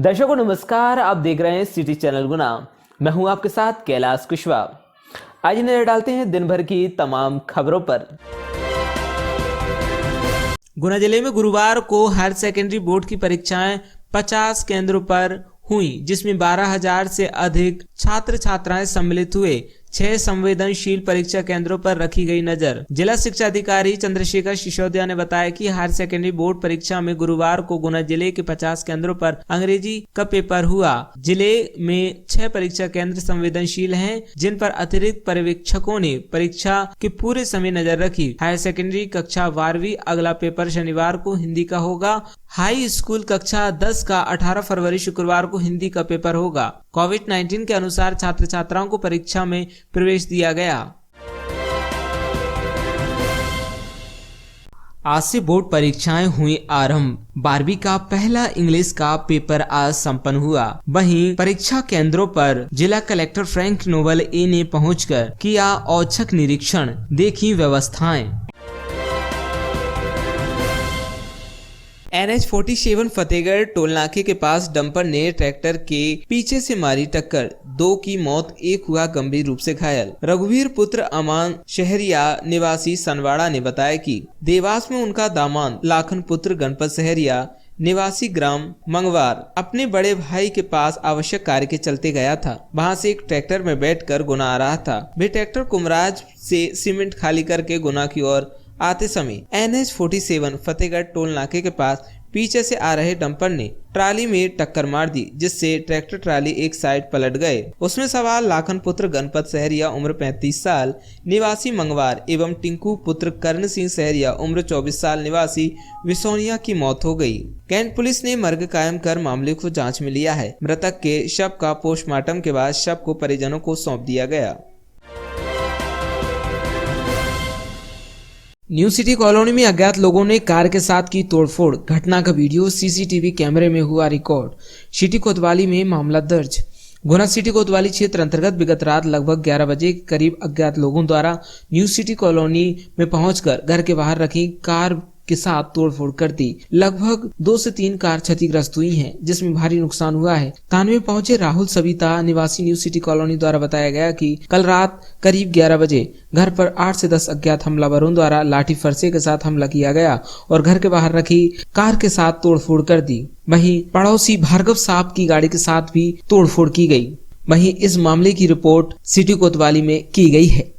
दर्शकों नमस्कार, आप देख रहे हैं सिटी चैनल गुना। मैं हूं आपके साथ कैलाश कुशवाहा। आज नजर डालते हैं दिन भर की तमाम खबरों पर। गुना जिले में गुरुवार को हायर सेकेंडरी बोर्ड की परीक्षाएं 50 केंद्रों पर हुई, जिसमें 12,000 से अधिक छात्र छात्राएं सम्मिलित हुए। 6 संवेदनशील परीक्षा केंद्रों पर रखी गई नजर। जिला शिक्षा अधिकारी चंद्रशेखर सिसोदिया ने बताया कि हायर सेकेंडरी बोर्ड परीक्षा में गुरुवार को गुना जिले के 50 केंद्रों पर अंग्रेजी का पेपर हुआ। जिले में 6 परीक्षा केंद्र संवेदनशील हैं, जिन पर अतिरिक्त पर्यवेक्षकों ने परीक्षा के पूरे समय नजर रखी। हायर सेकेंडरी कक्षा 12वीं अगला पेपर शनिवार को हिंदी का होगा। हाई स्कूल कक्षा 10 का 18 फरवरी शुक्रवार को हिंदी का पेपर होगा। कोविड-19 के अनुसार छात्र छात्राओं को परीक्षा में प्रवेश दिया गया। आज से बोर्ड परीक्षाएं हुई आरंभ। 12वीं का पहला इंग्लिश का पेपर आज संपन्न हुआ। वहीं परीक्षा केंद्रों पर जिला कलेक्टर फ्रैंक नोबल ए ने पहुंचकर किया औचक निरीक्षण, देखी व्यवस्थाएं। NH-47 फतेहगढ़ टोल नाके के पास डंपर ने ट्रैक्टर के पीछे से मारी टक्कर, 2 की मौत, 1 हुआ गंभीर रूप से घायल। रघुवीर पुत्र अमान शहरिया निवासी सनवाड़ा ने बताया कि देवास में उनका दामाद लाखन पुत्र गणपत शहरिया निवासी ग्राम मंगवार अपने बड़े भाई के पास आवश्यक कार्य के चलते गया था। वहां से एक ट्रैक्टर में बैठकर गुना आ रहा था। वे ट्रैक्टर कुमराज से सीमेंट खाली करके गुना की ओर आते समय NH-47 फतेहगढ़ टोल नाके के पास पीछे से आ रहे डंपर ने ट्राली में टक्कर मार दी, जिससे ट्रैक्टर ट्राली एक साइड पलट गए। उसमें सवार लाखन पुत्र गणपत शहरिया उम्र 35 साल निवासी मंगवार एवं टिंकू पुत्र कर्ण सिंह शहरिया उम्र 24 साल निवासी विसोनिया की मौत हो गई। कैंट पुलिस ने मर्ग कायम कर मामले को जांच में लिया है। मृतक के शव का पोस्टमार्टम के बाद शव को परिजनों को सौंप दिया गया। न्यू सिटी कॉलोनी में अज्ञात लोगों ने कार के साथ की तोड़फोड़, घटना का वीडियो सीसीटीवी कैमरे में हुआ रिकॉर्ड। सिटी कोतवाली में मामला दर्ज। गुना सिटी कोतवाली क्षेत्र अंतर्गत विगत रात लगभग 11 बजे के करीब अज्ञात लोगों द्वारा न्यू सिटी कॉलोनी में पहुंचकर घर के बाहर रखी कार के साथ तोड़फोड़ कर दी। लगभग 2 से 3 कार क्षतिग्रस्त हुई हैं, जिसमें भारी नुकसान हुआ है। थाने में पहुंचे राहुल सविता निवासी न्यू सिटी कॉलोनी द्वारा बताया गया कि कल रात करीब 11 बजे घर पर 8 से 10 अज्ञात हमलावरों द्वारा लाठी फरसे के साथ हमला किया गया और घर के बाहर रखी कार के साथ तोड़फोड़ कर दी। वहीं पड़ोसी भार्गव साहब की गाड़ी के साथ भी तोड़फोड़ की गई। वहीं इस मामले की रिपोर्ट सिटी कोतवाली में की गई है।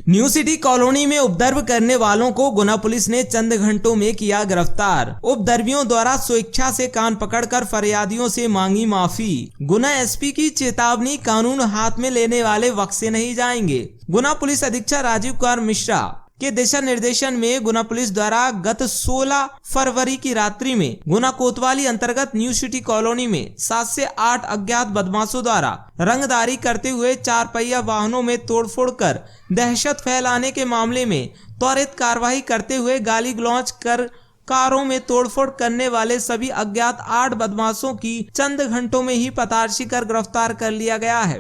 न्यू सिटी कॉलोनी में उपद्रव करने वालों को गुना पुलिस ने चंद घंटों में किया गिरफ्तार। उपद्रवियों द्वारा स्वेच्छा से कान पकड़कर फरियादियों से मांगी माफी। गुना एसपी की चेतावनी, कानून हाथ में लेने वाले बख्शे नहीं जाएंगे। गुना पुलिस अधीक्षक राजीव कुमार मिश्रा के दिशा निर्देशन में गुना पुलिस द्वारा गत 16 फरवरी की रात्रि में गुना कोतवाली अंतर्गत न्यू सिटी कॉलोनी में 7 से 8 अज्ञात बदमाशों द्वारा रंगदारी करते हुए 4 पहिया वाहनों में तोड़फोड़ कर दहशत फैलाने के मामले में त्वरित कार्रवाई करते हुए गाली गलौज कर कारों में तोड़फोड़ करने वाले सभी अज्ञात 8 बदमाशों की चंद घंटों में ही पतार्शी कर गिरफ्तार कर लिया गया है।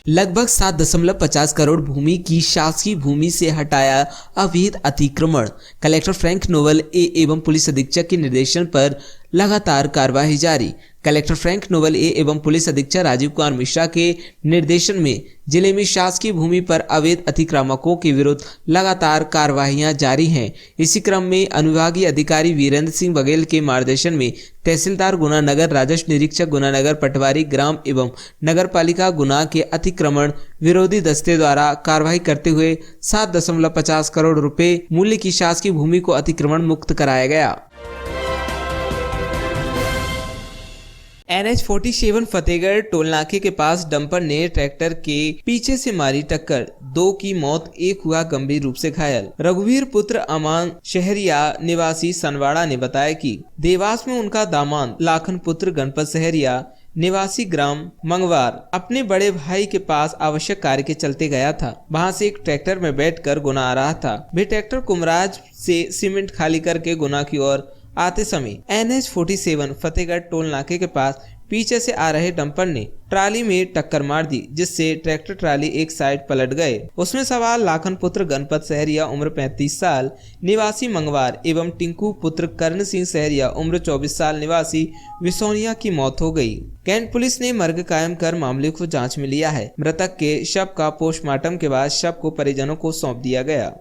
लगभग 7.50 करोड़ भूमि की शासकीय भूमि से हटाया अवैध अतिक्रमण। कलेक्टर फ्रैंक नोबल ए एवं पुलिस अधीक्षक के निर्देशन पर लगातार कार्रवाई जारी। कलेक्टर फ्रैंक नोबल ए एवं पुलिस अधीक्षक राजीव कुमार मिश्रा के निर्देशन में जिले में शासकीय भूमि पर अवैध अतिक्रमकों के विरुद्ध लगातार कार्रवाइयां जारी हैं। इसी क्रम में अनुविभागीय अधिकारी वीरेंद्र सिंह बघेल के मार्गदर्शन में तहसीलदार गुना नगर, राजस्व निरीक्षक गुना नगर, पटवारी ग्राम एवं नगर पालिका गुना के अतिक्रमण विरोधी दस्ते द्वारा कार्रवाई करते हुए 7.50 करोड़ रुपए मूल्य की शासकीय भूमि को अतिक्रमण मुक्त कराया गया। NH-47 फतेहगढ़ टोल नाके के पास डंपर ने ट्रैक्टर के पीछे से मारी टक्कर, 2 की मौत, 1 हुआ गंभीर रूप से घायल। रघुवीर पुत्र अमान शहरिया निवासी सनवाड़ा ने बताया कि देवास में उनका दामाद लाखन पुत्र गणपत शहरिया निवासी ग्राम मंगवार अपने बड़े भाई के पास आवश्यक कार्य के चलते गया था। वहां से एक ट्रैक्टर में बैठकर गुना आ रहा था। वे ट्रैक्टर कुमराज से सीमेंट खाली करके गुना की ओर आते समय NH-47 फतेहगढ़ टोल नाके के पास पीछे से आ रहे डंपर ने ट्राली में टक्कर मार दी, जिससे ट्रैक्टर ट्राली एक साइड पलट गए। उसमें सवार लाखन पुत्र गणपत सहरिया उम्र 35 साल निवासी मंगवार एवं टिंकू पुत्र कर्ण सिंह सहरिया उम्र 24 साल निवासी विसोनिया की मौत हो गई। कैंट पुलिस ने मर्ग कायम कर मामले को जांच में लिया है। मृतक के शव का पोस्टमार्टम के बाद शव को परिजनों को सौंप दिया गया।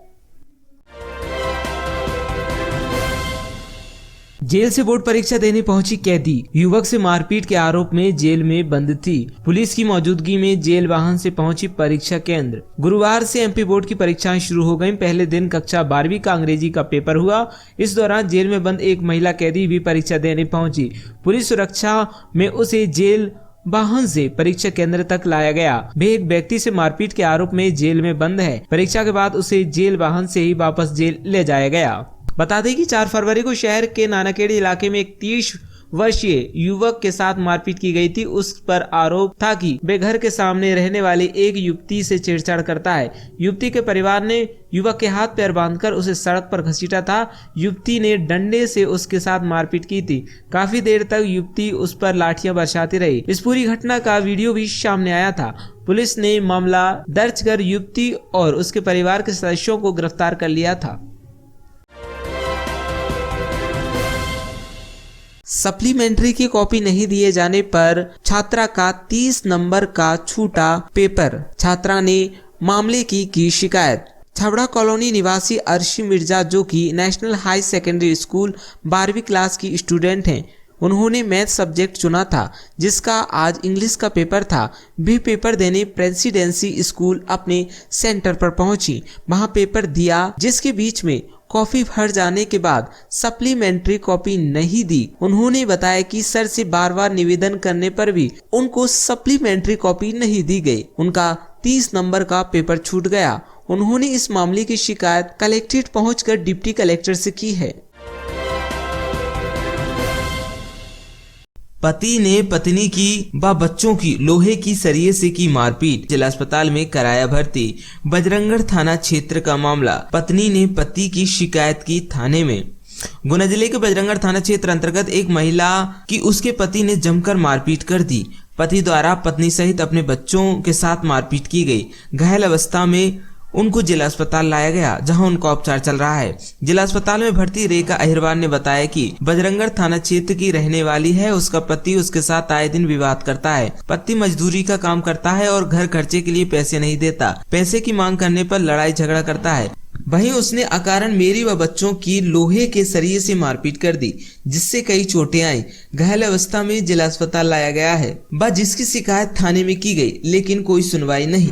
जेल से बोर्ड परीक्षा देने पहुंची कैदी, युवक से मारपीट के आरोप में जेल में बंद थी। पुलिस की मौजूदगी में जेल वाहन से पहुंची परीक्षा केंद्र। गुरुवार से एमपी बोर्ड की परीक्षाएं शुरू हो गईं। पहले दिन कक्षा 12वीं का अंग्रेजी का पेपर हुआ। इस दौरान जेल में बंद एक महिला कैदी भी परीक्षा देने पहुंची। पुलिस सुरक्षा में उसे जेल वाहन से परीक्षा केंद्र तक लाया गया। वह एक व्यक्ति से मारपीट के आरोप में जेल में बंद है। परीक्षा के बाद उसे जेल वाहन से ही वापस जेल ले जाया गया। बता दें कि 4 फरवरी को शहर के नानाखेड़ी इलाके में एक 30 वर्षीय युवक के साथ मारपीट की गई थी। उस पर आरोप था कि वे घर के सामने रहने वाली एक युवती से छेड़छाड़ करता है। युवती के परिवार ने युवक के हाथ पैर बांधकर उसे सड़क पर घसीटा था। युवती ने डंडे से उसके साथ मारपीट की थी। काफी देर तक युवती उस पर लाठियां बरसाती रही। इस पूरी घटना का वीडियो भी सामने आया था। पुलिस ने मामला दर्ज कर युवती और उसके परिवार के सदस्यों को गिरफ्तार कर लिया था। सप्लीमेंट्री की कॉपी नहीं दिए जाने पर छात्रा का 30 नंबर का छूटा पेपर। छात्रा ने मामले की शिकायत। छबड़ा कॉलोनी निवासी अर्शी मिर्जा, जो कि नेशनल हाई सेकेंडरी स्कूल 12वीं क्लास की स्टूडेंट हैं, उन्होंने मैथ सब्जेक्ट चुना था, जिसका आज इंग्लिश का पेपर था। वे पेपर देने प्रेसिडेंसी स्कूल अपने सेंटर पर पहुंची। वहां पेपर दिया, जिसके बीच में कॉपी भर जाने के बाद सप्लीमेंट्री कॉपी नहीं दी। उन्होंने बताया कि सर से बार बार निवेदन करने पर भी उनको सप्लीमेंट्री कॉपी नहीं दी गई। उनका 30 नंबर का पेपर छूट गया। उन्होंने इस मामले की शिकायत कलेक्ट्रेट पहुंचकर डिप्टी कलेक्टर से की है। पति ने पत्नी की व बच्चों की लोहे की सरिये से की मारपीट, जिला अस्पताल में कराया भर्ती। बजरंगगढ़ थाना क्षेत्र का मामला। पत्नी ने पति की शिकायत की थाने में। गुना जिले के बजरंगगढ़ थाना क्षेत्र अंतर्गत एक महिला की उसके पति ने जमकर मारपीट कर दी। पति द्वारा पत्नी सहित अपने बच्चों के साथ मारपीट की गई। घायल अवस्था में उनको जिला अस्पताल लाया गया, जहां उनका उपचार चल रहा है। जिला अस्पताल में भर्ती रेखा अहिरवार ने बताया कि बजरंगगढ़ थाना क्षेत्र की रहने वाली है। उसका पति उसके साथ आए दिन विवाद करता है। पति मजदूरी का काम करता है और घर खर्चे के लिए पैसे नहीं देता। पैसे की मांग करने पर लड़ाई झगड़ा करता है। वहीं उसने अकारण मेरी व बच्चों की लोहे के सरिये से मारपीट कर दी, जिससे कई चोटें आई। घायल अवस्था में जिला अस्पताल लाया गया है, जिसकी शिकायत थाने में की गई, लेकिन कोई सुनवाई नहीं।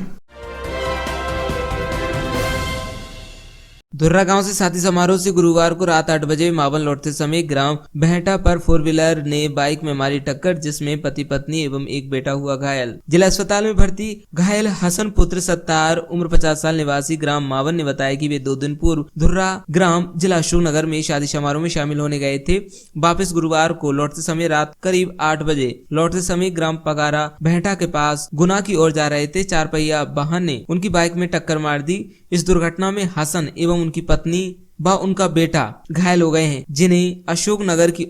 धुर्रा गांव से शादी समारोह से गुरुवार को रात 8 बजे मावन लौटते समय ग्राम बहटा पर 4 व्हीलर ने बाइक में मारी टक्कर, जिसमें पति पत्नी एवं एक बेटा हुआ घायल। जिला अस्पताल में भर्ती घायल हसन पुत्र सत्तार उम्र 50 साल निवासी ग्राम मावन ने बताया कि वे 2 दिन पूर्व धुर्रा ग्राम जिला अशोकनगर में शादी समारोह में शामिल होने गए थे। वापस गुरुवार को लौटते समय रात करीब 8 बजे लौटते समय ग्राम पगारा बहटा के पास गुना की ओर जा रहे थे। 4 पहिया वाहन ने उनकी बाइक में टक्कर मार दी। इस दुर्घटना में हसन एवं उनकी पत्नी व उनका बेटा घायल हो गए हैं, जिन्हें अशोकनगर की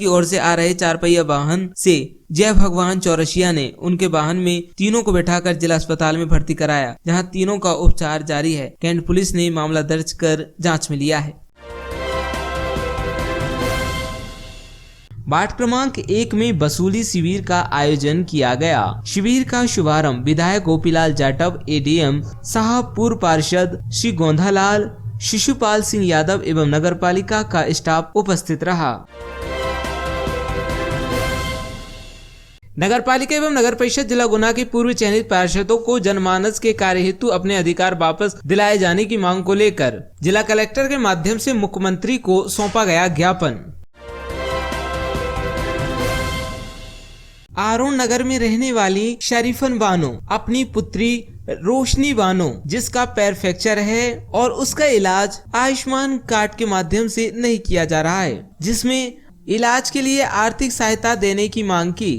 ओर से आ रहे 4 पहिया वाहन से जय भगवान चौरसिया ने उनके वाहन में तीनों को बैठाकर जिला अस्पताल में भर्ती कराया, जहां तीनों का उपचार जारी है। कैंट पुलिस ने मामला दर्ज कर जांच में लिया है। वार्ड क्रमांक 1 में वसूली शिविर का आयोजन किया गया। शिविर का शुभारंभ विधायक गोपीलाल जाटव, एडीएम साहब, पूर्व पार्षद श्री गोंधालाल, शिशुपाल सिंह यादव एवं नगर पालिका का स्टाफ उपस्थित रहा। नगर पालिका एवं नगर परिषद जिला गुना के पूर्व चयनित पार्षदों को जनमानस के कार्य हेतु अपने अधिकार वापस दिलाए जाने की मांग को लेकर जिला कलेक्टर के माध्यम से मुख्यमंत्री को सौंपा गया ज्ञापन। आरोन नगर में रहने वाली शरीफन बानो अपनी पुत्री रोशनी बानो, जिसका पैर फ्रैक्चर है और उसका इलाज आयुष्मान कार्ड के माध्यम से नहीं किया जा रहा है, जिसमें इलाज के लिए आर्थिक सहायता देने की मांग की।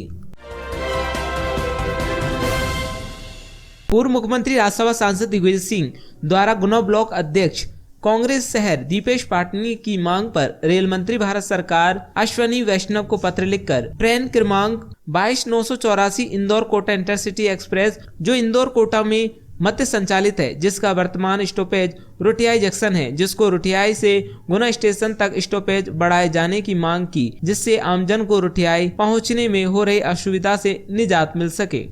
पूर्व मुख्यमंत्री राज्यसभा सांसद दिग्विजय सिंह द्वारा गुना ब्लॉक अध्यक्ष कांग्रेस शहर दीपेश पाटनी की मांग पर रेल मंत्री भारत सरकार अश्वनी वैष्णव को पत्र लिखकर ट्रेन क्रमांक 22/984 इंदौर कोटा इंटरसिटी एक्सप्रेस जो इंदौर कोटा में मध्य संचालित है, जिसका वर्तमान स्टॉपेज रुटियाई जंक्शन है, जिसको रुटियाई से गुना स्टेशन तक स्टॉपेज बढ़ाए जाने की मांग की, जिससे आमजन को रुटियाई पहुंचने में हो रही असुविधा से निजात मिल सके।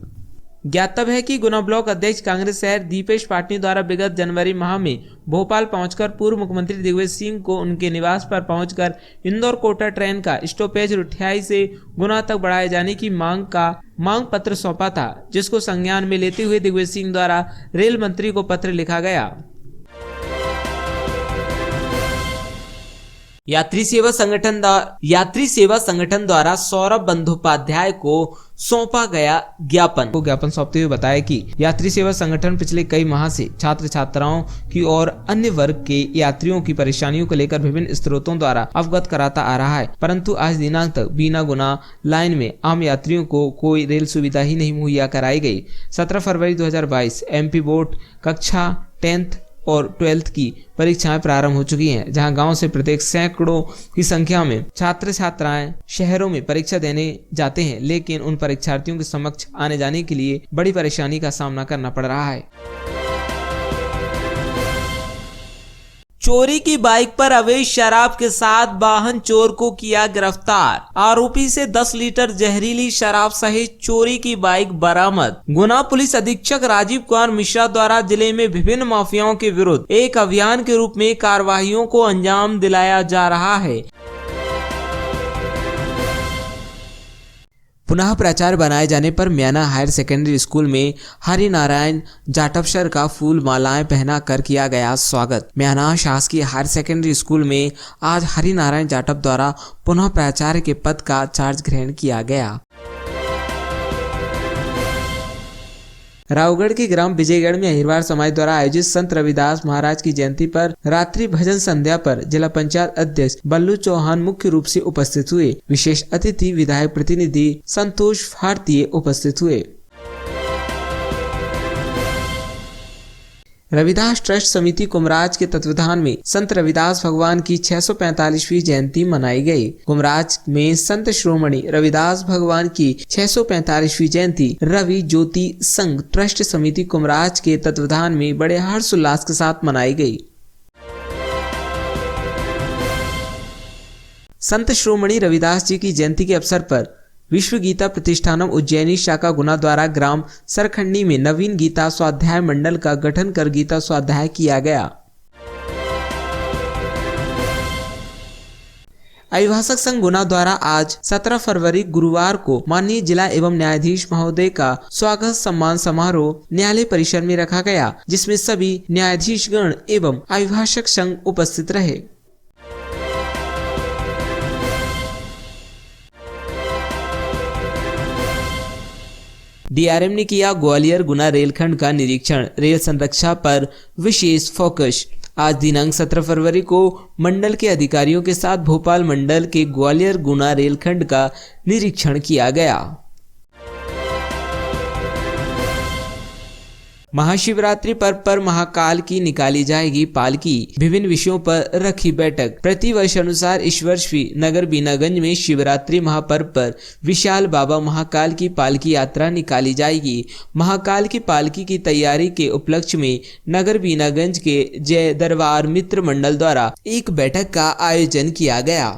ज्ञातव्य है कि गुना ब्लॉक अध्यक्ष कांग्रेस शहर दीपेश पाटनी द्वारा विगत जनवरी माह में भोपाल पहुंचकर पूर्व मुख्यमंत्री दिग्विजय सिंह को उनके निवास पर पहुंचकर इंदौर कोटा ट्रेन का स्टॉपेज रुटियाई से गुना तक बढ़ाए जाने की मांग पत्र सौंपा था, जिसको संज्ञान में लेते हुए दिग्विजय सिंह द्वारा रेल मंत्री को पत्र लिखा गया। यात्री सेवा संगठन द्वारा सौरभ बंदोपाध्याय को सौंपा गया ज्ञापन सौंपते हुए बताया कि यात्री सेवा संगठन पिछले कई माह से छात्र छात्राओं की और अन्य वर्ग के यात्रियों की परेशानियों को लेकर विभिन्न स्रोतों द्वारा अवगत कराता आ रहा है, परंतु आज दिनांक तक बिना गुना लाइन में आम यात्रियों को कोई रेल सुविधा ही नहीं मुहैया कराई गई। 17 फरवरी 2022 एमपी बोर्ड कक्षा 10th और 12th की परीक्षाएं प्रारंभ हो चुकी हैं, जहां गांव से प्रत्येक सैकड़ों की संख्या में छात्र छात्राएं शहरों में परीक्षा देने जाते हैं, लेकिन उन परीक्षार्थियों के समक्ष आने जाने के लिए बड़ी परेशानी का सामना करना पड़ रहा है। चोरी की बाइक पर अवैध शराब के साथ वाहन चोर को किया गिरफ्तार। आरोपी से 10 लीटर जहरीली शराब सहित चोरी की बाइक बरामद। गुना पुलिस अधीक्षक राजीव कुमार मिश्रा द्वारा जिले में विभिन्न माफियाओं के विरुद्ध एक अभियान के रूप में कार्रवाइयों को अंजाम दिलाया जा रहा है। पुनः प्राचार्य बनाए जाने पर म्याना हायर सेकेंडरी स्कूल में हरिनारायण जाटव सर का फूल मालाएं पहना कर किया गया स्वागत। म्याना शासकीय हायर सेकेंडरी स्कूल में आज हरिनारायण जाटव द्वारा पुनः प्राचार्य के पद का चार्ज ग्रहण किया गया। रावगढ़ के ग्राम विजयगढ़ में अहिरवार समाज द्वारा आयोजित संत रविदास महाराज की जयंती पर रात्रि भजन संध्या पर जिला पंचायत अध्यक्ष बल्लू चौहान मुख्य रूप से उपस्थित हुए। विशेष अतिथि विधायक प्रतिनिधि संतोष भारतीय उपस्थित हुए। रविदास ट्रस्ट समिति कुमराज के तत्वाधान में संत रविदास भगवान की 645वीं जयंती मनाई गई। कुमराज में संत श्रोमणी रविदास भगवान की 645वीं जयंती रवि ज्योति संघ ट्रस्ट समिति कुमराज के तत्वाधान में बड़े हर्षोल्लास के साथ मनाई गई। संत श्रोमणी रविदास जी की जयंती के अवसर पर विश्व गीता प्रतिष्ठानम उज्जैनी शाखा गुना द्वारा ग्राम सरखंडी में नवीन गीता स्वाध्याय मंडल का गठन कर गीता स्वाध्याय किया गया। अभिभाषक संघ गुना द्वारा आज 17 फरवरी गुरुवार को माननीय जिला एवं न्यायाधीश महोदय का स्वागत सम्मान समारोह न्यायालय परिसर में रखा गया, जिसमें सभी न्यायाधीशगण एवं अभिभाषक संघ उपस्थित रहे। डीआरएम ने किया ग्वालियर गुना रेलखंड का निरीक्षण, रेल संरक्षा पर विशेष फोकस। आज दिनांक 17 फरवरी को मंडल के अधिकारियों के साथ भोपाल मंडल के ग्वालियर गुना रेलखंड का निरीक्षण किया गया। महाशिवरात्रि पर्व पर महाकाल की निकाली जाएगी पालकी, विभिन्न विषयों पर रखी बैठक। प्रति वर्ष अनुसार इस वर्ष भी नगर बीनागंज में शिवरात्रि महापर्व पर विशाल बाबा महाकाल की पालकी यात्रा निकाली जाएगी। महाकाल की पालकी की तैयारी के उपलक्ष्य में नगर बीनागंज के जय दरबार मित्र मंडल द्वारा एक बैठक का आयोजन किया गया।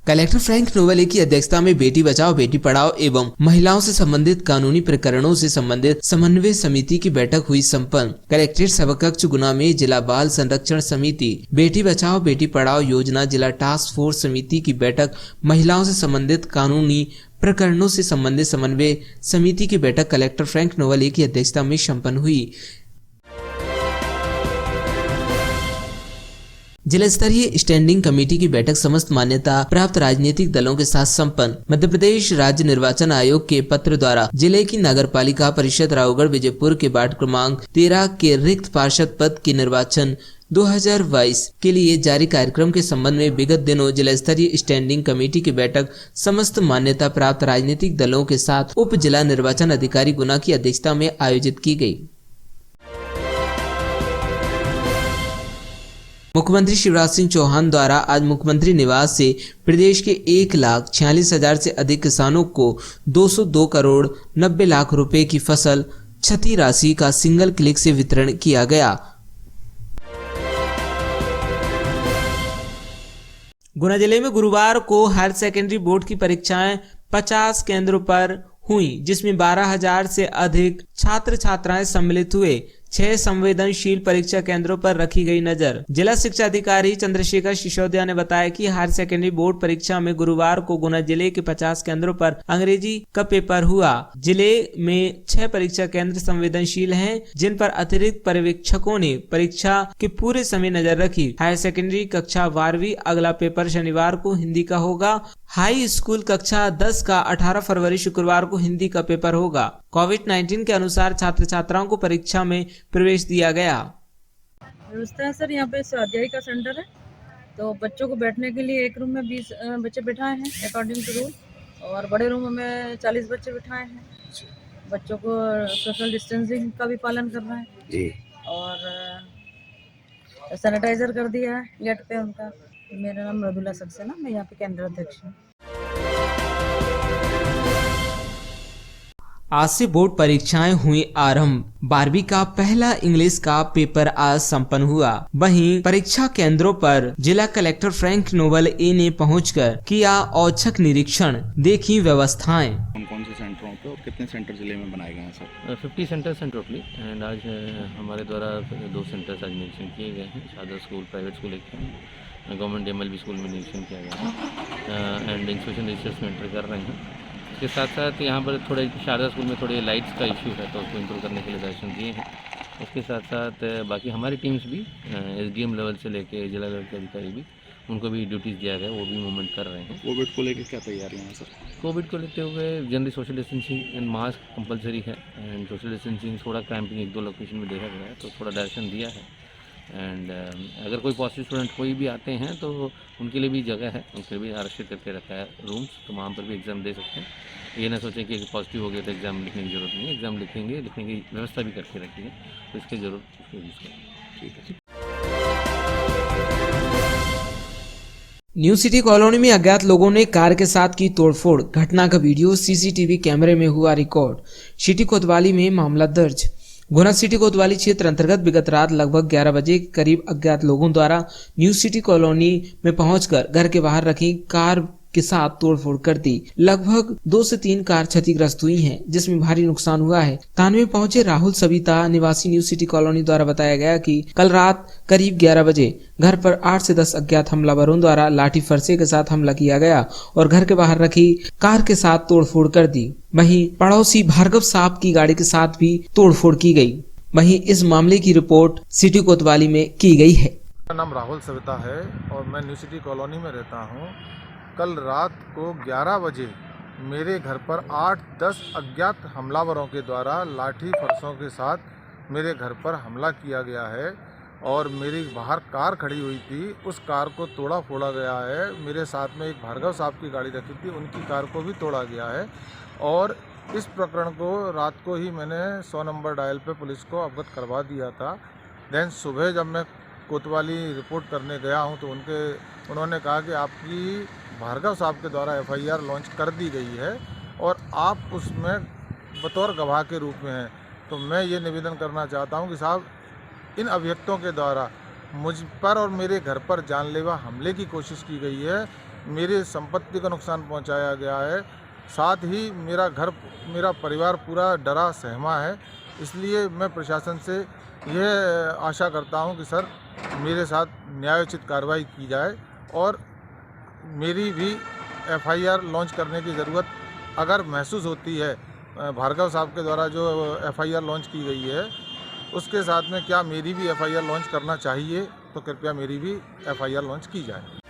कलेक्टर फ्रैंक नोवेले की अध्यक्षता में बेटी बचाओ बेटी पढ़ाओ एवं महिलाओं से संबंधित कानूनी प्रकरणों से संबंधित समन्वय समिति की बैठक हुई संपन्न। कलेक्ट्रेट सभाकक्ष गुना में जिला बाल संरक्षण समिति, बेटी बचाओ बेटी पढ़ाओ योजना जिला टास्क फोर्स समिति की बैठक, महिलाओं से संबंधित कानूनी प्रकरणों से संबंधित समन्वय समिति की बैठक कलेक्टर फ्रैंक नोवेले की अध्यक्षता में संपन्न हुई। जिला स्तरीय स्टैंडिंग कमेटी की बैठक समस्त मान्यता प्राप्त राजनीतिक दलों के साथ संपन्न। मध्य प्रदेश राज्य निर्वाचन आयोग के पत्र द्वारा जिले की नगरपालिका परिषद रावगढ़ विजयपुर के वार्ड क्रमांक 13 के रिक्त पार्षद पद के निर्वाचन 2022 के लिए जारी कार्यक्रम के संबंध में विगत दिनों जिला स्तरीय स्टैंडिंग कमेटी की बैठक समस्त मान्यता प्राप्त राजनीतिक दलों के साथ उप जिला निर्वाचन अधिकारी गुना की अध्यक्षता में आयोजित की गई। मुख्यमंत्री शिवराज सिंह चौहान द्वारा आज मुख्यमंत्री निवास से प्रदेश के 1,46,000 से अधिक किसानों को 202 करोड़ 90 लाख रुपए की फसल क्षति राशि का सिंगल क्लिक से वितरण किया गया। गुना जिले में गुरुवार को हायर सेकेंडरी बोर्ड की परीक्षाएं 50 केंद्रों पर हुई, जिसमें 12,000 से अधिक छात्र छात्राएं सम्मिलित हुए। 6 संवेदनशील परीक्षा केंद्रों पर रखी गई नजर। जिला शिक्षा अधिकारी चंद्रशेखर सिसोदिया ने बताया कि हायर सेकेंडरी बोर्ड परीक्षा में गुरुवार को गुना जिले के 50 केंद्रों पर अंग्रेजी का पेपर हुआ। जिले में 6 परीक्षा केंद्र संवेदनशील हैं, जिन पर अतिरिक्त पर्यवेक्षकों ने परीक्षा के पूरे समय नजर रखी। हायर सेकेंडरी कक्षा 12वीं अगला पेपर शनिवार को हिंदी का होगा। हाई स्कूल कक्षा 10 का 18 फरवरी शुक्रवार को हिंदी का पेपर होगा। कोविड-19 के अनुसार छात्र छात्राओं को परीक्षा में प्रवेश दिया गया। व्यवस्था है सर, यहाँ पे स्वाध्याय का सेंटर है, तो बच्चों को बैठने के लिए एक रूम में 20 बच्चे बिठाए हैं अकॉर्डिंग टू रूल, और बड़े रूम में 40 बच्चे बिठाए हैं। बच्चों को सोशल डिस्टेंसिंग का भी पालन करना है जी, और सैनिटाइजर कर दिया है गेट पे उनका। मेरा नाम मृदुला सक्सेना, मैं यहाँ पे केंद्र अध्यक्ष हूँ। आज से बोर्ड परीक्षाएं हुई आरंभ। 12वीं का पहला इंग्लिश का पेपर आज संपन्न हुआ। वहीं परीक्षा केंद्रों पर जिला कलेक्टर फ्रैंक नोबल ए ने पहुंचकर किया औचक निरीक्षण, देखी व्यवस्थाएं। कौन से सेंटरों पे और कितने सेंटर जिले में बनाए गए हैं सर? 50 सेंटर्स हैं टोटली, एंड आज हमारे द्वारा 2 सेंटर्स आज निरीक्षण किए गए हैं। शारदा स्कूल प्राइवेट स्कूल एक है, गवर्नमेंट MLB स्कूल में निरीक्षण किया गया है, एंड इंस्पेक्शन रजिस्टर्स में एंटर कर रहे हैं। इसके साथ साथ यहाँ पर थोड़े शारदा स्कूल में थोड़े लाइट्स का इशू है, तो उसको इम्प्रूव करने के लिए दर्शन दिए हैं। उसके साथ साथ बाकी हमारी टीम्स भी SDM लेवल से लेके जिला लेवल के अधिकारी भी, उनको भी ड्यूटीज़ दिया गया, वो भी मूवमेंट कर रहे हैं। कोविड को लेकर क्या तैयारियाँ हैं सर? कोविड को लेते हुए generally social distancing and mask compulsory है, एंड सोशल डिस्टेंसिंग थोड़ा क्रैम्पिंग 1-2 लोकेशन में देखा गया है, तो थोड़ा डायरेक्शन दिया है। एंड अगर कोई पॉजिटिव स्टूडेंट कोई भी आते हैं तो उनके लिए भी जगह है, उनके लिए भी आरक्षित करके रखा है रूम्स, तो वहाँ पर भी एग्ज़ाम दे सकते हैं। ये ना सोचें कि पॉजिटिव हो गया तो एग्ज़ाम लिखने की ज़रूरत नहीं है, एग्ज़ाम लिखेंगे, लिखने की व्यवस्था भी करके रखिए, तो इसकी ज़रूरत उसको यूज़ करें। ठीक है। न्यू सिटी कॉलोनी में अज्ञात लोगों ने कार के साथ की तोड़फोड़, घटना का वीडियो CCTV कैमरे में हुआ रिकॉर्ड। सिटी कोतवाली में मामला दर्ज। गुना सिटी कोतवाली क्षेत्र अंतर्गत विगत रात लगभग 11 बजे के करीब अज्ञात लोगों द्वारा न्यू सिटी कॉलोनी में पहुंचकर घर के बाहर रखी कार के साथ तोड़फोड़ कर दी। लगभग 2 से 3 कार क्षतिग्रस्त हुई हैं, जिसमें भारी नुकसान हुआ है। थाने में पहुंचे राहुल सविता निवासी न्यू सिटी कॉलोनी द्वारा बताया गया कि कल रात करीब 11 बजे घर पर 8 से 10 अज्ञात हमलावरों द्वारा लाठी फरसे के साथ हमला किया गया और घर के बाहर रखी कार के साथ तोड़फोड़ कर दी। वहीं पड़ोसी भार्गव साहब की गाड़ी के साथ भी तोड़फोड़ की गई। वहीं इस मामले की रिपोर्ट सिटी कोतवाली में की गई है। मेरा नाम राहुल सविता है और मैं न्यू सिटी कॉलोनी में रहता हूँ। कल रात को 11 बजे मेरे घर पर 8-10 अज्ञात हमलावरों के द्वारा लाठी फरसों के साथ मेरे घर पर हमला किया गया है और मेरी बाहर कार खड़ी हुई थी, उस कार को तोड़ा फोड़ा गया है। मेरे साथ में एक भार्गव साहब की गाड़ी रखी थी, उनकी कार को भी तोड़ा गया है। और इस प्रकरण को रात को ही मैंने 100 नंबर डायल पे पुलिस को अवगत करवा दिया था। देन सुबह जब मैं कोतवाली रिपोर्ट करने गया हूं तो उन्होंने कहा कि आपकी भार्गव साहब के द्वारा FIR लॉन्च कर दी गई है और आप उसमें बतौर गवाह के रूप में हैं। तो मैं ये निवेदन करना चाहता हूं कि साहब, इन अभियुक्तों के द्वारा मुझ पर और मेरे घर पर जानलेवा हमले की कोशिश की गई है, मेरे संपत्ति का नुकसान पहुंचाया गया है, साथ ही मेरा परिवार पूरा डरा सहमा है। इसलिए मैं प्रशासन से यह आशा करता हूं कि सर मेरे साथ न्यायोचित कार्रवाई की जाए और मेरी भी FIR लॉन्च करने की ज़रूरत अगर महसूस होती है। भार्गव साहब के द्वारा जो FIR लॉन्च की गई है उसके साथ में क्या मेरी भी FIR लॉन्च करना चाहिए, तो कृपया मेरी भी FIR लॉन्च की जाए।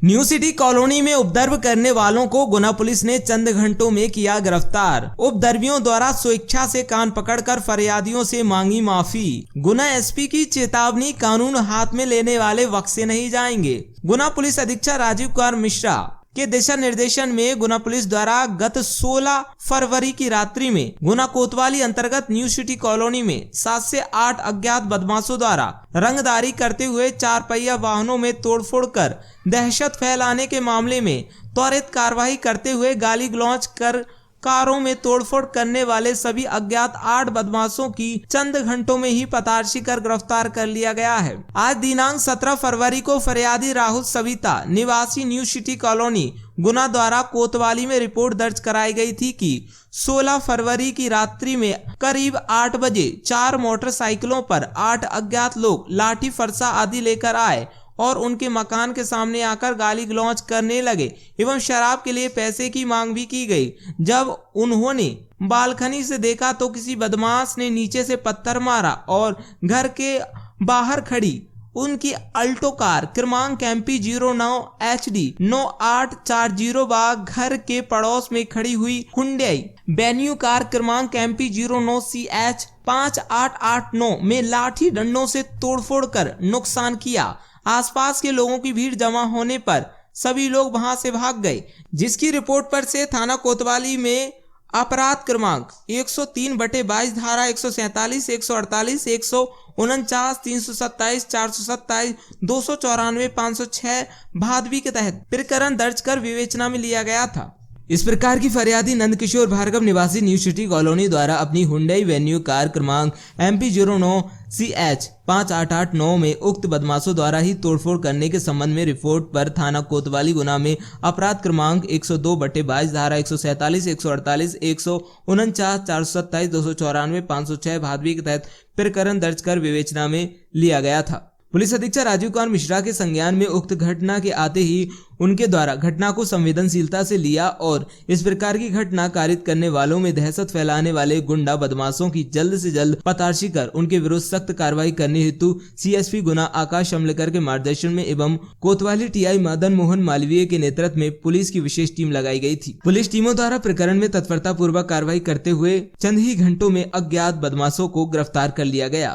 न्यू सिटी कॉलोनी में उपद्रव करने वालों को गुना पुलिस ने चंद घंटों में किया गिरफ्तार। उपद्रवियों द्वारा स्वेच्छा से कान पकड़कर फरियादियों से मांगी माफी। गुना SP की चेतावनी, कानून हाथ में लेने वाले वक्त से नहीं जाएंगे। गुना पुलिस अधीक्षक राजीव कुमार मिश्रा के दिशा निर्देशन में गुना पुलिस द्वारा गत 16 फरवरी की रात्रि में गुना कोतवाली अंतर्गत न्यू सिटी कॉलोनी में 7 से 8 अज्ञात बदमाशों द्वारा रंगदारी करते हुए 4 पहिया वाहनों में तोड़फोड़ कर दहशत फैलाने के मामले में त्वरित कार्रवाई करते हुए गाली गलौज कर कारों में तोड़फोड़ करने वाले सभी अज्ञात 8 बदमाशों की चंद घंटों में ही पतारशी कर गिरफ्तार कर लिया गया है। आज दिनांक 17 फरवरी को फरियादी राहुल सविता निवासी न्यू सिटी कॉलोनी गुना द्वारा कोतवाली में रिपोर्ट दर्ज कराई गई थी कि 16 फरवरी की रात्रि में करीब 8 बजे 4 मोटरसाइकिलों पर 8 अज्ञात लोग लाठी फरसा आदि लेकर आए और उनके मकान के सामने आकर गाली गलौज करने लगे एवं शराब के लिए पैसे की मांग भी की गई। जब उन्होंने बालकनी से देखा तो किसी बदमाश ने नीचे से पत्थर मारा और घर के बाहर खड़ी उनकी अल्टो कार क्रमांक MP 09 HD 9840 बाग घर के पड़ोस में खड़ी हुई हुंडई वेन्यू कार क्रमांक MP 09 CH 5889 में लाठी डंडों से तोड़फोड़ कर नुकसान किया। आसपास के लोगों की भीड़ जमा होने पर सभी लोग वहां से भाग गए, जिसकी रिपोर्ट पर से थाना कोतवाली में अपराध क्रमांक 103/22 धारा 147, 148, 149, 327, 427, 294, 506 भादवी के तहत प्रकरण दर्ज कर विवेचना में लिया गया था। इस प्रकार की फरियादी नंदकिशोर भार्गव निवासी न्यू सिटी कॉलोनी द्वारा अपनी हुंडई वेन्यू कार क्रमांक MP 09 CH 5889 में उक्त बदमाशों द्वारा ही तोड़फोड़ करने के संबंध में रिपोर्ट पर थाना कोतवाली गुना में अपराध क्रमांक 102/22 धारा 147, 148, 149, 427, 294, 506 भादवी के तहत प्रकरण दर्ज कर विवेचना में लिया गया था। पुलिस अधीक्षक राजीव कुमार मिश्रा के संज्ञान में उक्त घटना के आते ही उनके द्वारा घटना को संवेदनशीलता से लिया और इस प्रकार की घटना कारित करने वालों में दहशत फैलाने वाले गुंडा बदमाशों की जल्द से जल्द पताशी कर उनके विरुद्ध सख्त कार्रवाई करने हेतु CSP गुना आकाश अमलेकर के मार्गदर्शन में एवं कोतवाली TI मदन मोहन मालवीय के नेतृत्व में पुलिस की विशेष टीम लगाई गई थी। पुलिस टीमों द्वारा प्रकरण में तत्परता पूर्वक कार्रवाई करते हुए चंद ही घंटों में अज्ञात बदमाशों को गिरफ्तार कर लिया गया।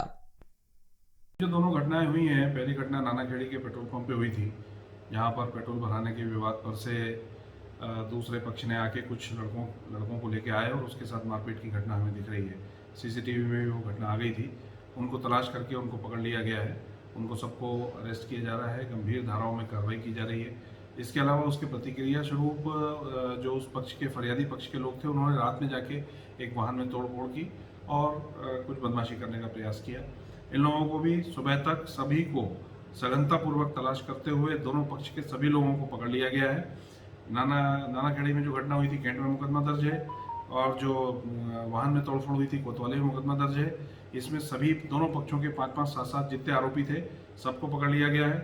जो दोनों घटनाएं हुई हैं, पहली घटना नानाखेड़ी के पेट्रोल पंप पे हुई थी, जहां पर पेट्रोल भराने के विवाद पर से दूसरे पक्ष ने आके कुछ लड़कों को लेके आए और उसके साथ मारपीट की घटना हमें दिख रही है। CCTV में भी वो घटना आ गई थी। उनको तलाश करके उनको पकड़ लिया गया है। उनको सबको अरेस्ट किया जा रहा है, गंभीर धाराओं में कार्रवाई की जा रही है। इसके अलावा उसके प्रतिक्रिया स्वरूप जो उस पक्ष के फरियादी पक्ष के लोग थे, उन्होंने रात में जाके एक वाहन में तोड़-फोड़ की और कुछ बदमाशी करने का प्रयास किया। इन लोगों को भी सुबह तक सभी को सघनतापूर्वक तलाश करते हुए दोनों पक्ष के सभी लोगों को पकड़ लिया गया है। नानाखेड़ी में जो घटना हुई थी कैंट में मुकदमा दर्ज है और जो वाहन में तोड़फोड़ हुई थी कोतवाली में मुकदमा दर्ज है। इसमें सभी दोनों पक्षों के 5-5, 7-7 जितने आरोपी थे सबको पकड़ लिया गया है।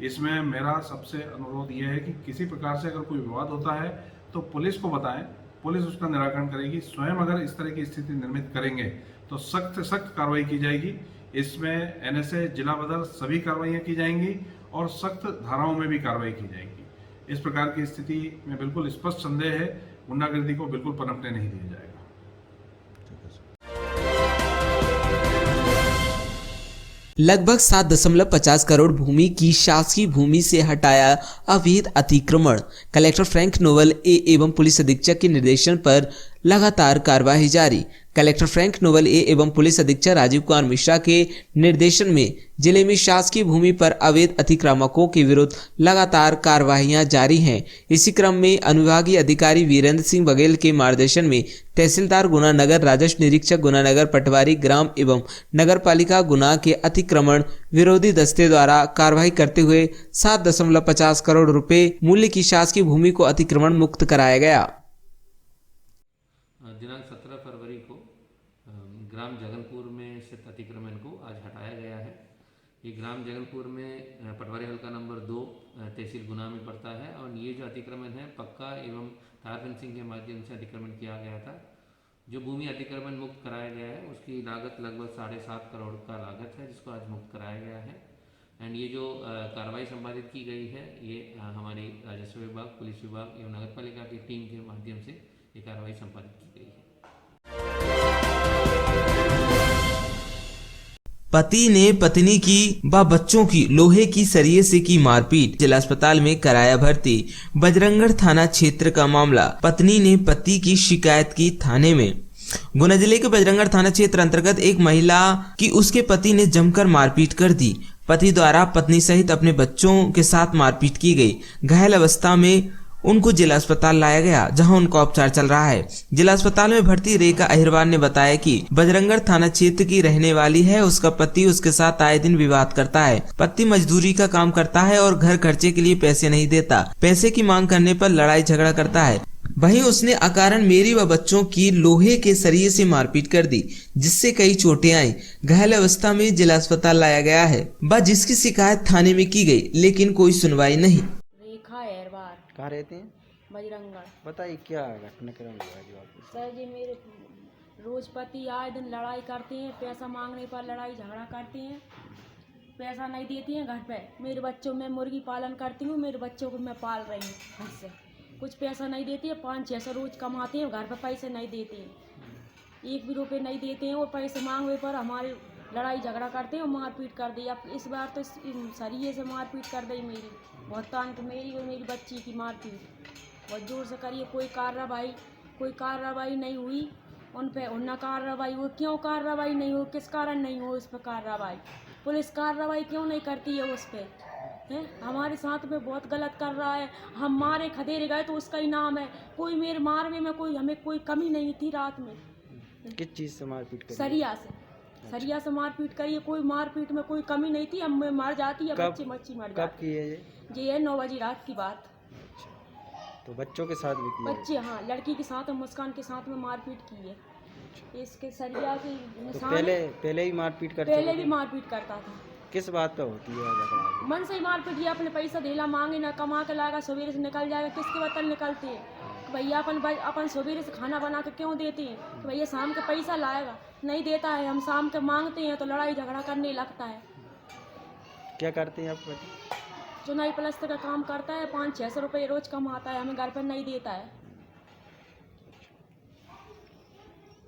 इसमें मेरा सबसे अनुरोध ये है कि किसी प्रकार से अगर कोई विवाद होता है तो पुलिस को बताएं, पुलिस उसका निराकरण करेगी। स्वयं अगर इस तरह की स्थिति निर्मित करेंगे तो सख्त से सख्त कार्रवाई की जाएगी। इसमें NSA जिला बदर सभी कार्रवाइयाँ की जाएंगी और सख्त धाराओं में भी कार्रवाई की जाएगी। इस प्रकार की स्थिति में बिल्कुल स्पष्ट संदेह है, गुंडागर्दी को बिल्कुल पनपने नहीं दिया जाएगा। लगभग 7.50 करोड़ भूमि की शासकीय भूमि से हटाया अवैध अतिक्रमण। कलेक्टर फ्रैंक नोवेल एवं पुलिस अधीक्षक के निर्देशन पर लगातार कार्यवाही जारी। कलेक्टर फ्रैंक नोवेल एवं पुलिस अधीक्षक राजीव कुमार मिश्रा के निर्देशन में जिले में शासकीय भूमि पर अवैध अतिक्रमकों के विरुद्ध लगातार कार्यवाहियां जारी हैं। इसी क्रम में अनुविभागीय अधिकारी वीरेंद्र सिंह बघेल के मार्गदर्शन में तहसीलदार गुना नगर, राजस्व निरीक्षक गुना नगर, पटवारी ग्राम एवं नगर पालिका गुना के अतिक्रमण विरोधी दस्ते द्वारा कार्रवाई करते हुए 7.50 करोड़ रुपए मूल्य की शासकीय भूमि को अतिक्रमण मुक्त कराया गया। दिनांक 17 फरवरी को ग्राम जगनपुर में स्थित अतिक्रमण को आज हटाया गया है। ये ग्राम जगनपुर में पटवारी हल्का नंबर 2 तहसील गुना में पड़ता है और ये जो अतिक्रमण है पक्का एवं तार फेंसिंग के माध्यम से अतिक्रमण किया गया था। जो भूमि अतिक्रमण मुक्त कराया गया है उसकी लागत लगभग 7.5 करोड़ का लागत है, जिसको आज मुक्त कराया गया है। एंड ये जो कार्रवाई संपादित की गई है ये हमारी राजस्व विभाग, पुलिस विभाग एवं नगर पालिका की टीम के माध्यम से ये कार्रवाई संपादित की गई है। पति ने पत्नी की व बच्चों की लोहे की सरिये से की मारपीट, जिला अस्पताल में कराया भर्ती। बजरंगगढ़ थाना क्षेत्र का मामला, पत्नी ने पति की शिकायत की थाने में। गुना जिले के बजरंगगढ़ थाना क्षेत्र अंतर्गत एक महिला की उसके पति ने जमकर मारपीट कर दी। पति द्वारा पत्नी सहित अपने बच्चों के साथ मारपीट की गई। घायल अवस्था में उनको जिला अस्पताल लाया गया, जहां उनका उपचार चल रहा है। जिला अस्पताल में भर्ती रेखा अहिरवार ने बताया कि बजरंगगढ़ थाना क्षेत्र की रहने वाली है। उसका पति उसके साथ आए दिन विवाद करता है। पति मजदूरी का काम करता है और घर खर्चे के लिए पैसे नहीं देता। पैसे की मांग करने पर लड़ाई झगड़ा करता है। वहीं उसने अकारण मेरी व बच्चों की लोहे के सरिये से मारपीट कर दी, जिससे कई चोटें आई। घायल अवस्था में जिला अस्पताल लाया गया है, जिसकी शिकायत थाने में की गई, लेकिन कोई सुनवाई नहीं। रेखा अहिरवार, कहाँ रहते हैं? बजरंगगढ़। बताइए क्या घटनाक्रम हुआ है जो आपके साथ? सर जी, मेरे रोज पति आए दिन लड़ाई करते हैं, पैसा मांगने पर लड़ाई झगड़ा करते हैं, पैसा नहीं देती हैं घर पे। मेरे बच्चों में मुर्गी पालन करती हूँ, मेरे बच्चों को मैं पाल रही हूँ घर से। कुछ पैसा नहीं देती है, 500-600 रोज कमाते हैं, घर पे पैसे नहीं देते हैं, 1 भी रुपये नहीं देते हैं। और पैसे मांगने पर हमारे लड़ाई झगड़ा करते हैं और मारपीट कर दी। अब इस बार तो सरिये से मारपीट कर दी मेरी, बहुत तांत मेरी और मेरी बच्ची की मारपीट बहुत जोर से करिए। कोई कार्रवाई नहीं हुई उन पे, न कार्रवाई हो। क्यों कार्रवाई नहीं हो, किस कारण नहीं हो इस पर कार्रवाई? पुलिस कार्रवाई क्यों नहीं करती है उस पर? है हमारे साथ में बहुत गलत कर रहा है। हम मारे खदेरे गए तो उसका ही नाम है। कोई मेरे मारने में हमें कोई कमी नहीं थी। रात में किस चीज़ से मारपीट करी? सरिया से मारपीट करिए। कोई मारपीट में कोई कमी नहीं थी। हम मर जाती है, बच्ची मर कब जाती। की है ये है 9 बजे रात की बात। तो बच्चों के साथ भी की है? बच्चे, हाँ, लड़की के साथ, मुस्कान के साथ में मारपीट की है। इसके सरिया के तो निशान पहले ही मारपीट करते? पहले भी मारपीट करता था। किस बात पे होती है झगड़ा? मन से ही मारपीट। ये अपने पैसा धेला मांगे ना, कमा के लाएगा, सवेरे से निकल जाएगा। किसके बतल निकलते हैं कि भैया अपन सवेरे से खाना बना के क्यों देते हैं कि भैया शाम के पैसा लाएगा, नहीं देता है। हम शाम के मांगते हैं तो लड़ाई झगड़ा करने लगता है। क्या करते हैं आप? चुनाई प्लस्तर का काम करता है, 500-600 रुपये रोज कमाता है, हमें घर पर नहीं देता है।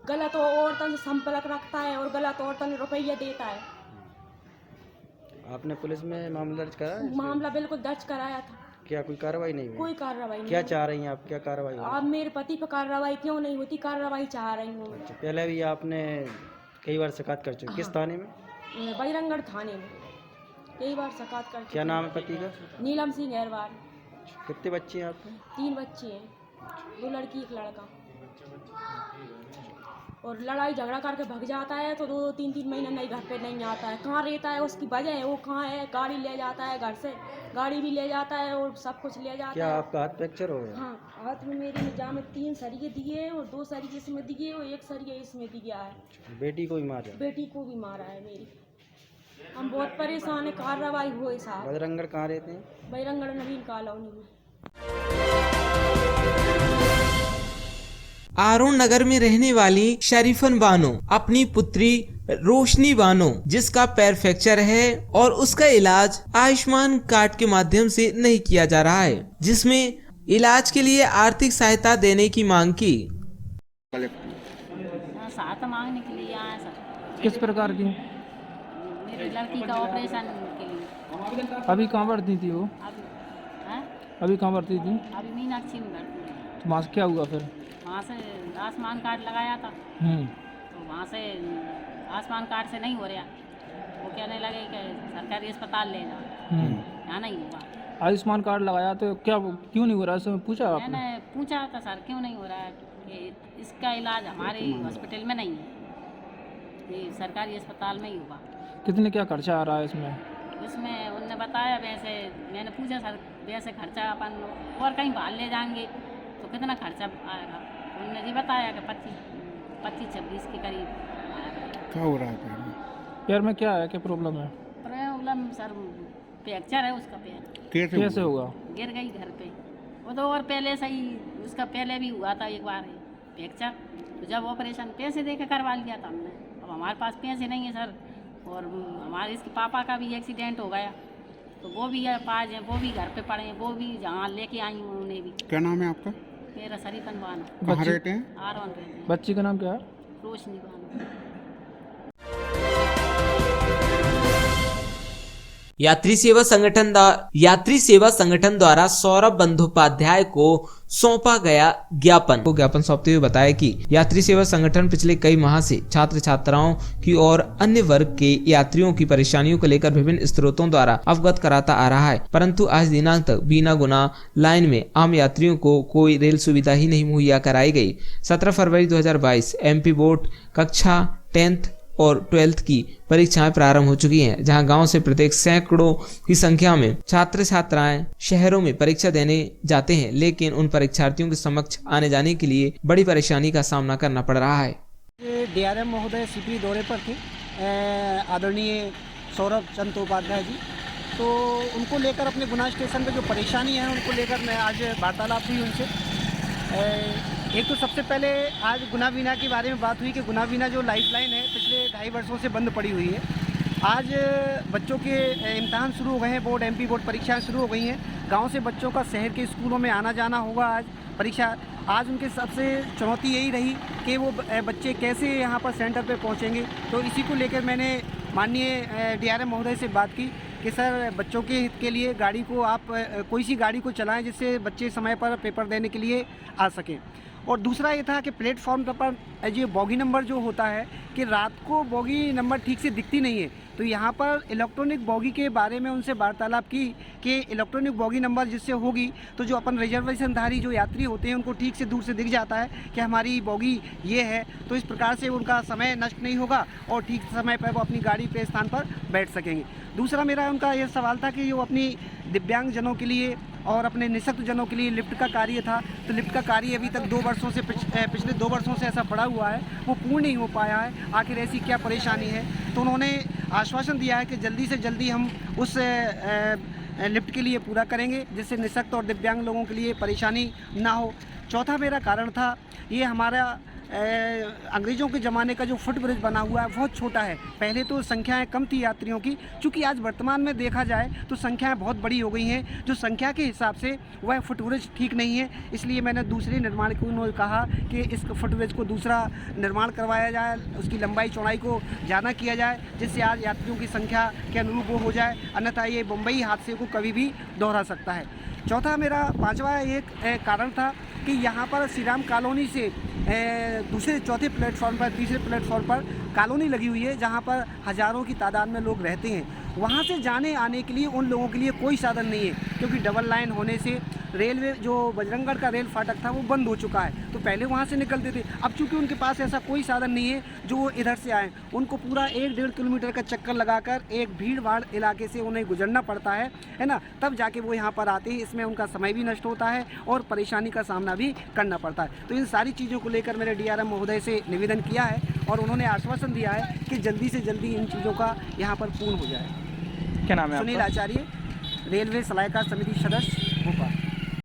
गलत औरतों से संपर्क रखता है और गलत औरतों ने रुपया देता है। आपने पुलिस में मामला दर्ज करा? मामला बिल्कुल दर्ज कराया था। क्या कोई कार्रवाई नहीं हुई? कोई कार्रवाई नहीं। क्या चाह रही हैं आप? क्या कार्रवाई हुई? अब मेरे पति पर कार्रवाई क्यों नहीं होती? कार्रवाई चाह रही हूँ। अच्छा, पहले भी आपने कई बार शिकायत कर चुके? किस थाने में? बजरंगगढ़ थाने में कई बार शिकायत कर चुकी। क्या नाम है पति का? नीलम सिंह अहिरवार। कितने बच्चे हैं आपके? 3 बच्चे हैं, 2 लड़की 1 लड़का। और लड़ाई झगड़ा करके भाग जाता है तो 2-3 महीने नहीं घर पे नहीं आता है। कहाँ रहता है उसकी वजह है, वो कहाँ है। गाड़ी ले जाता है घर से, गाड़ी भी ले जाता है और सब कुछ ले जाता है। क्या आपका हाथ फ्रैक्चर हो गया? हाँ, हाथ में मेरे में जाम 3 सरिये दिए और 2 सरिये इसमें दिए और 1 सरिया इसमें दिया है। बेटी को भी मारा? बेटी को भी मारा है मेरी। हम बहुत परेशान है। कार्रवाई हो साहब। बजरंगगढ़ कहाँ रहते हैं? बजरंगगढ़ नवीन कॉलोनी में। आरोन नगर में रहने वाली शरीफन बानो अपनी पुत्री रोशनी बानो, जिसका पैर फ्रैक्चर है और उसका इलाज आयुष्मान कार्ड के माध्यम से नहीं किया जा रहा है, जिसमें इलाज के लिए आर्थिक सहायता देने की मांग की। सहायता मांगने के लिए आए सर। किस प्रकार की? मेरी लड़की का ऑपरेशन के लिए। अभी कहाँ बढ़ती थी वो? अभी कहाँ बढ़ती थी? अभी मीनाक्षी में बढ़ती है। तो वहाँ से क्या हुआ फिर? वहाँ से आयुष्मान कार्ड लगाया था, तो वहाँ से आयुष्मान कार्ड से नहीं हो रहा। वो कहने लगे कि सरकारी अस्पताल ले जाओ, यहाँ नहीं होगा। आयुष्मान कार्ड लगाया तो क्या क्यों नहीं हो रहा है? उसमें पूछा आपने? मैंने पूछा था सर क्यों नहीं हो रहा है, कि इसका इलाज हमारे हॉस्पिटल में नहीं है, ये सरकारी अस्पताल में ही होगा। कितने क्या खर्चा आ रहा है इसमें? उसमें उनने बताया, वैसे मैंने पूछा सर वैसे खर्चा अपन और कहीं बाहर ले जाएंगे तो कितना खर्चा आएगा? उन्होंने जी बताया कि 25-26 के करीब आएगा। क्या हो रहा है पैर में? पैर में क्या है? क्या प्रॉब्लम है? प्रॉब्लम सर फ्रैक्चर है उसका पैर। कैसे होगा? गिर गई घर पे। वो तो और पहले से ही उसका पहले भी हुआ था एक बार फ्रैक्चर, तो जब ऑपरेशन पैसे दे के करवा लिया था हमने। अब हमारे पास पैसे नहीं है सर, और हमारे इसके पापा का भी एक्सीडेंट हो गया, तो वो भी पास हैं, वो भी घर पे पड़े हैं, वो भी जहाँ लेके आई हूँ उन्हें भी। क्या नाम है आपका? मेरा शरीफन बानो। कहाँ रहते हैं? आरोन रहते हैं। बच्ची का नाम क्या है? रोशनी बानो। यात्री सेवा संगठन द्वारा सौरभ बंदोपाध्याय को सौंपा गया ज्ञापन सौंपते हुए बताया कि यात्री सेवा संगठन पिछले कई माह से छात्र छात्राओं की और अन्य वर्ग के यात्रियों की परेशानियों को लेकर विभिन्न स्रोतों द्वारा अवगत कराता आ रहा है, परंतु आज दिनांक तक बिना गुना लाइन में आम यात्रियों को कोई रेल सुविधा ही नहीं मुहैया कराई गई। 17 फरवरी 2022 एमपी बोर्ड कक्षा 10th और 12th की परीक्षाएं प्रारंभ हो चुकी हैं, जहां गांव से प्रत्येक सैकड़ों की संख्या में छात्र छात्राएं शहरों में परीक्षा देने जाते हैं, लेकिन उन परीक्षार्थियों के समक्ष आने जाने के लिए बड़ी परेशानी का सामना करना पड़ रहा है। डीआरएम महोदय सीपी दौरे पर थे, आदरणीय सौरभ चंदोपाध्याय जी, तो उनको लेकर अपने गुना स्टेशन पे जो परेशानी है उनको लेकर मैं आज वार्तालाप हुई उनसे। एक तो सबसे पहले आज गुना बीना के बारे में बात हुई कि गुना बीना जो लाइफलाइन है पिछले 2.5 वर्षों से बंद पड़ी हुई है। आज बच्चों के इम्तहान शुरू हो गए हैं, बोर्ड एमपी बोर्ड परीक्षाएं शुरू हो गई हैं। गांव से बच्चों का शहर के स्कूलों में आना जाना होगा। आज परीक्षा आज उनके सबसे चुनौती यही रही कि वो बच्चे कैसे यहाँ पर सेंटर पे पहुँचेंगे। तो इसी को लेकर मैंने माननीय डीआरएम महोदय से बात की कि सर बच्चों के हित के लिए गाड़ी को आप कोई सी गाड़ी को चलाएं जिससे बच्चे समय पर पेपर देने के लिए आ सकें। और दूसरा ये था कि प्लेटफॉर्म पर ये बॉगी नंबर जो होता है कि रात को बॉगी नंबर ठीक से दिखती नहीं है, तो यहाँ पर इलेक्ट्रॉनिक बॉगी के बारे में उनसे वार्तालाप की कि इलेक्ट्रॉनिक बॉगी नंबर जिससे होगी तो जो अपन रिजर्वेशनधारी जो यात्री होते हैं उनको ठीक से दूर से दिख जाता है कि हमारी बॉगी ये है, तो इस प्रकार से उनका समय नष्ट नहीं होगा और ठीक समय पर वो अपनी गाड़ी पे स्थान पर बैठ सकेंगे। दूसरा मेरा उनका ये सवाल था कि जो अपनी दिव्यांग जनों के लिए और अपने निःशक्त जनों के लिए लिफ्ट का कार्य था, तो लिफ्ट का कार्य अभी तक 2 वर्षों से पिछले 2 वर्षों से ऐसा पड़ा हुआ है, वो पूर्ण नहीं हो पाया है। आखिर ऐसी क्या परेशानी है? तो उन्होंने आश्वासन दिया है कि जल्दी से जल्दी हम उस लिफ्ट के लिए पूरा करेंगे जिससे निःशक्त और दिव्यांग लोगों के लिए परेशानी ना हो। चौथा मेरा कारण था ये हमारा अंग्रेज़ों के ज़माने का जो फुट ब्रिज बना हुआ है बहुत छोटा है। पहले तो संख्याएं कम थी यात्रियों की, चूँकि आज वर्तमान में देखा जाए तो संख्याएं बहुत बड़ी हो गई हैं, जो संख्या के हिसाब से वह फुट ब्रिज ठीक नहीं है। इसलिए मैंने दूसरे निर्माण को कहा कि इस फुट ब्रिज को दूसरा निर्माण करवाया जाए, उसकी लंबाई चौड़ाई को ज़्यादा किया जाए जिससे आज यात्रियों की संख्या के अनुरूप वो हो जाए, अन्यथा ये मुंबई हादसे को कभी भी दोहरा सकता है। चौथा मेरा 5वां एक कारण था कि यहाँ पर श्री राम कॉलोनी से दूसरे चौथे प्लेटफॉर्म पर तीसरे प्लेटफॉर्म पर कॉलोनी लगी हुई है जहाँ पर हज़ारों की तादाद में लोग रहते हैं। वहाँ से जाने आने के लिए उन लोगों के लिए कोई साधन नहीं है, क्योंकि डबल लाइन होने से रेलवे जो बजरंगगढ़ का रेल फाटक था वो बंद हो चुका है। तो पहले वहाँ से निकलते थे, अब चूँकि उनके पास ऐसा कोई साधन नहीं है जो वो इधर से आए, उनको पूरा 1-1.5 किलोमीटर का चक्कर लगाकर एक भीड़ भाड़ इलाके से उन्हें गुजरना पड़ता है ना, तब जाके वो यहाँ पर आते हैं। इसमें उनका समय भी नष्ट होता है और परेशानी का सामना भी करना पड़ता है। तो इन सारी चीज़ों को लेकर मैंने डीआरएम महोदय से निवेदन किया है और उन्होंने आश्वासन दिया है कि जल्दी से जल्दी इन चीज़ों का यहाँ पर पूर्ण हो जाए। क्या नाम है सुनील आपका? आचार्य, रेलवे सलाहकार समिति सदस्य, भोपाल।